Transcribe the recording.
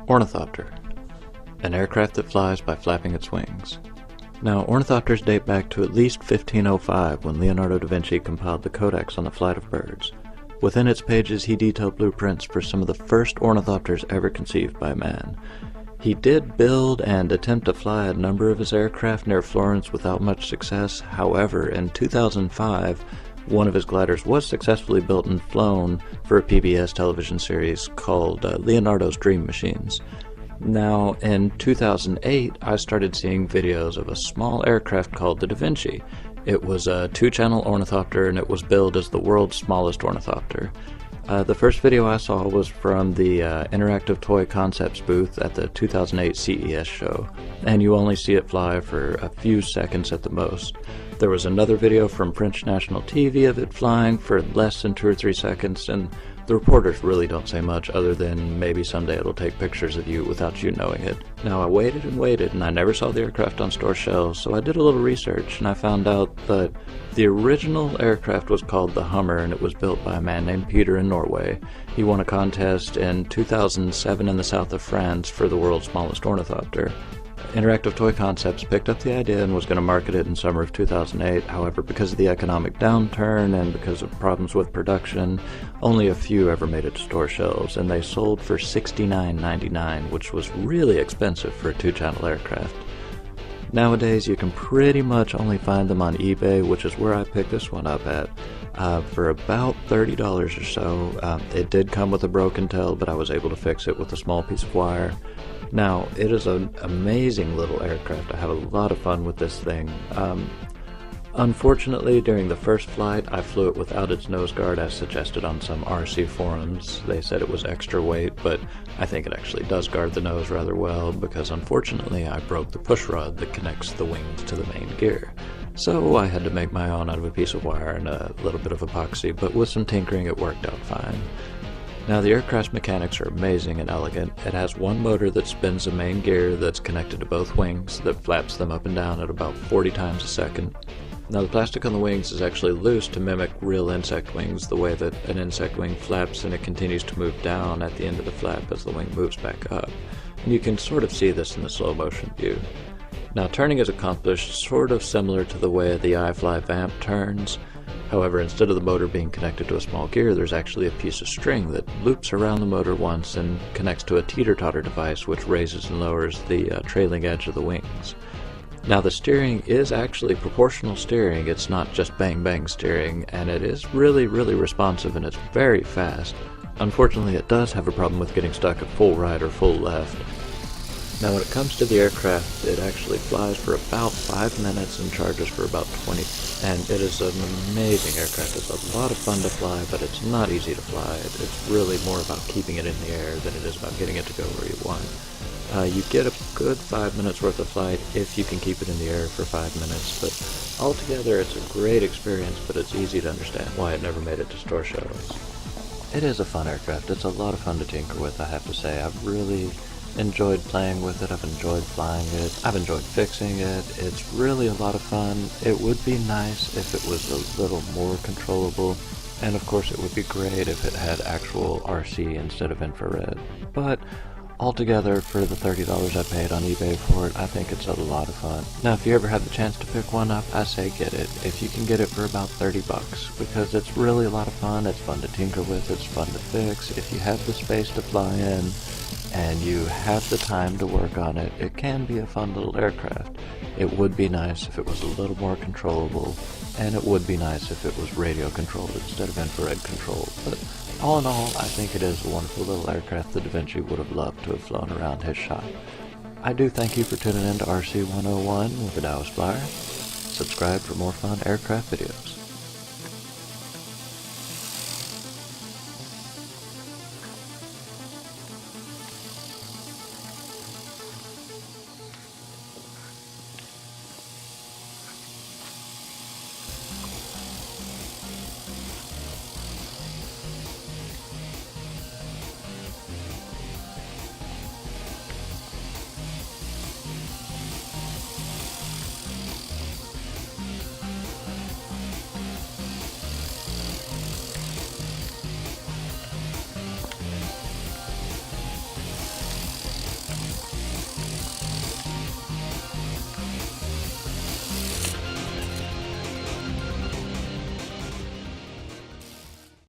Ornithopter, an aircraft that flies by flapping its wings. Now, ornithopters date back to at least 1505 when Leonardo da Vinci compiled the Codex on the flight of birds. Within its pages, he detailed blueprints for some of the first ornithopters ever conceived by man. He did build and attempt to fly a number of his aircraft near Florence without much success. However, in 2005, one of his gliders was successfully built and flown for a PBS television series called Leonardo's Dream Machines. Now, in 2008, I started seeing videos of a small aircraft called the Da Vinci. It was a 2-channel ornithopter, and it was billed as the world's smallest ornithopter. The first video I saw was from the Interactive Toy Concepts booth at the 2008 CES show, and you only see it fly for a few seconds at the most. There was another video from French National TV of it flying for less than 2 or 3 seconds, and the reporters really don't say much other than maybe someday it'll take pictures of you without you knowing it. Now, I waited and waited, and I never saw the aircraft on store shelves, so I did a little research, and I found out that the original aircraft was called the Hummer, and it was built by a man named Peter in Norway. He won a contest in 2007 in the south of France for the world's smallest ornithopter. Interactive Toy Concepts picked up the idea and was going to market it in summer of 2008. However, because of the economic downturn and because of problems with production, only a few ever made it to store shelves, and they sold for $69.99, which was really expensive for a 2-channel aircraft. Nowadays, you can pretty much only find them on eBay, which is where I picked this one up at, for about $30 or so. It did come with a broken tail, but I was able to fix it with a small piece of wire. Now, it is an amazing little aircraft. I have a lot of fun with this thing. Unfortunately, during the first flight, I flew it without its nose guard as suggested on some RC forums. They said it was extra weight, but I think it actually does guard the nose rather well because unfortunately I broke the push rod that connects the wings to the main gear. So I had to make my own out of a piece of wire and a little bit of epoxy, but with some tinkering it worked out fine. Now, the aircraft's mechanics are amazing and elegant. It has one motor that spins the main gear that's connected to both wings that flaps them up and down at about 40 times a second. Now, the plastic on the wings is actually loose to mimic real insect wings, the way that an insect wing flaps and it continues to move down at the end of the flap as the wing moves back up. And you can sort of see this in the slow motion view. Now, turning is accomplished sort of similar to the way the iFly Vamp turns. However, instead of the motor being connected to a small gear, there's actually a piece of string that loops around the motor once and connects to a teeter-totter device which raises and lowers the trailing edge of the wings. Now, the steering is actually proportional steering. It's not just bang-bang steering, and it is really, really responsive, and it's very fast. Unfortunately, it does have a problem with getting stuck at full right or full left. Now, when it comes to the aircraft, it actually flies for about 5 minutes and charges for about 20. And it is an amazing aircraft. It's a lot of fun to fly, but it's not easy to fly. It's really more about keeping it in the air than it is about getting it to go where you want. You get a good 5 minutes worth of flight if you can keep it in the air for 5 minutes, but altogether it's a great experience, but it's easy to understand why it never made it to store shelves. It is a fun aircraft. It's a lot of fun to tinker with, I have to say. I've really enjoyed playing with it. I've enjoyed flying it. I've enjoyed fixing it. It's really a lot of fun. It would be nice if it was a little more controllable, and of course it would be great if it had actual RC instead of infrared. But altogether, for the $30 I paid on eBay for it, I think it's a lot of fun. Now, if you ever have the chance to pick one up, I say get it. If you can get it for about $30, because it's really a lot of fun. It's fun to tinker with. It's fun to fix. If you have the space to fly in, and you have the time to work on it, it can be a fun little aircraft. It would be nice if it was a little more controllable, and it would be nice if it was radio controlled instead of infrared controlled. But all in all, I think it is a wonderful little aircraft that Da Vinci would have loved to have flown around his shop. I do thank you for tuning in to RC 101 with the Taoist Flyer. Subscribe for more fun aircraft videos.